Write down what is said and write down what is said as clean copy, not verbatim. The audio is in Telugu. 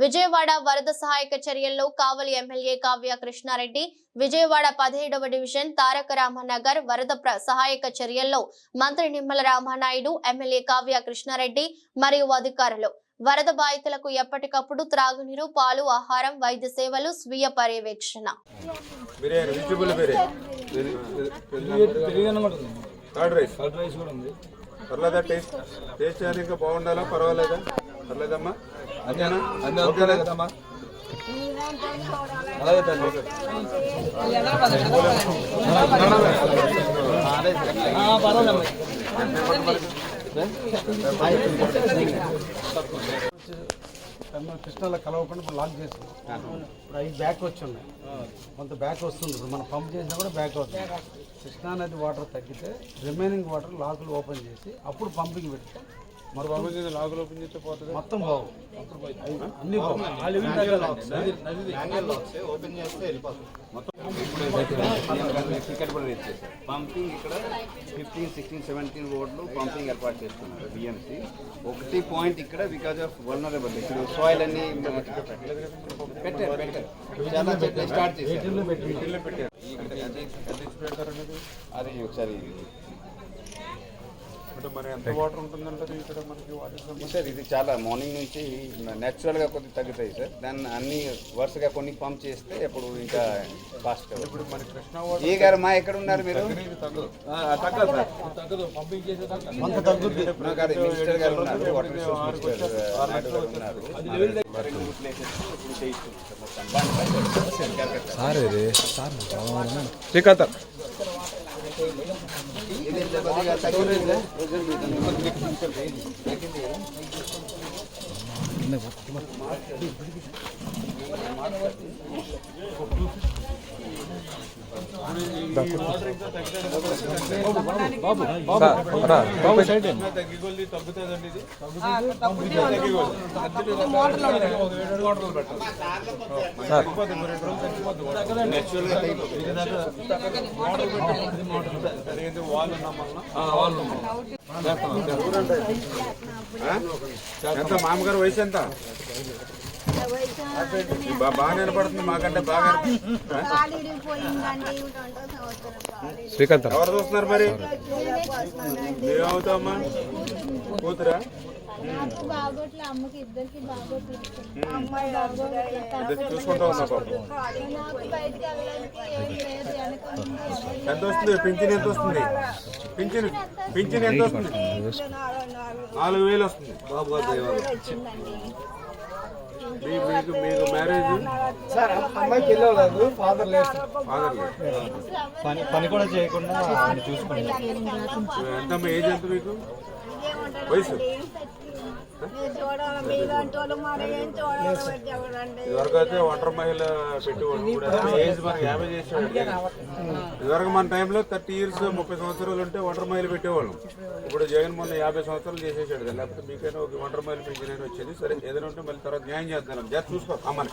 విజయవాడ వరద సహాయక చర్యల్లో కావలి ఎమ్మెల్యే కావ్య కృష్ణారెడ్డి విజయవాడ 17వ డివిజన్ తారక రామనగర్ వరద సహాయక చర్యల్లో మంత్రి నిమ్మల రామానాయుడు ఎమ్మెల్యే కావ్య కృష్ణారెడ్డి మరియు అధికారులు వరద బాధితులకు ఎప్పటికప్పుడు త్రాగునీరు పాలు ఆహారం వైద్య సేవలు స్వీయ పర్యవేక్షణ పర్లేదా టేస్ట్ చేయడానికి ఇంకా బాగుండాలా పర్వాలేదా పర్లేదమ్మా అంతేనా ఓకేనా కదమ్మా అలాగే తల్లి కృష్ణాలో కలవకుండా ఇప్పుడు లాక్ చేస్తాం. ఇప్పుడు అవి బ్యాక్ వచ్చి ఉన్నాయి, కొంత బ్యాక్ వస్తుంది. ఇప్పుడు మనం పంప్ చేసినా కూడా బ్యాక్ అవుతుంది. కృష్ణా నది వాటర్ తగ్గితే రిమైనింగ్ వాటర్ లాకులు ఓపెన్ చేసి అప్పుడు పంపింగ్ పెడితే మరి పంపింగ్ లాకులు ఓపెన్ చేస్తే పోతుంది మొత్తం బాగు అన్ని పంపింగ్ ఇక్కడ 15, 16, 17 రోడ్లు పంపింగ్ ఏర్పాటు చేస్తున్నారు బిఎంసి. ఒకటి పాయింట్ ఇక్కడ బికాజ్ ఆఫ్ వల్నరబుల్ ఇప్పుడు సాయిల్ అన్ని పెట్టారు చాలా చెట్లు స్టార్ట్ చేశారు. అది ఒకసారి మరి ఎంత వాటర్ ఉంటుందంటే ఇక్కడ మనకి సార్ ఇది చాలా మార్నింగ్ నుంచి న్యాచురల్గా కొద్దిగా తగ్గుతాయి సార్. దాన్ని అన్ని వరుసగా కొన్ని పంప్ చేస్తే ఇప్పుడు ఇంకా ఫాస్ట్ ఇప్పుడు మన కృష్ణా ఏ గారు మా ఎక్కడ ఉన్నారు మీరు? తగ్గదు మినిస్టర్ గారు ఉన్నారు, వాటర్ రిసోర్స్ మినిస్టర్ నాయుడు గారు ఉన్నారు. తగ్గుతుందండి ఇది ఎంత మామగారు వయసు ఎంత బాగా నిలబడుతుంది మాకంటే బాగా. శ్రీకాంత్ ఎవరు చూస్తున్నారు మరి? ఏమవుతామా కూతురా? చూసుకుంటా ఉన్నా పాప. ఎంత వస్తుంది పింఛన్? ఎంత వస్తుంది పింఛన్ ఎంత వస్తుంది? 4,000 వస్తుంది బాబు గారు. మీకు మ్యారేజ్ సార్ అమ్మాయికి వెళ్ళలేదు, ఫాదర్ లేదు. పని కూడా చేయకుండా చూసుకోండి. ఎంతమ్మా ఏజ్ ఎంత మీకు? వయసు ఇదివరకు అయితే ఒంటరి మహిళ పెట్టేవాళ్ళు. ఏజ్ మనకి 50 చేసేవాడు. ఇదివరకు మన టైంలో 30 years 30 సంవత్సరాలు ఉంటే ఒంటరి మహిళ పెట్టేవాళ్ళం. ఇప్పుడు జగన్ మొన్న 50 సంవత్సరాలు చేసేసాడు. లేకపోతే మీకైనా ఒక ఒంటరి మహిళ పెంచిన వచ్చేది. సరే ఏదైనా ఉంటే మళ్ళీ తర్వాత న్యాయం చేద్దాం. జాగ్రత్త చూసుకో అమ్మని.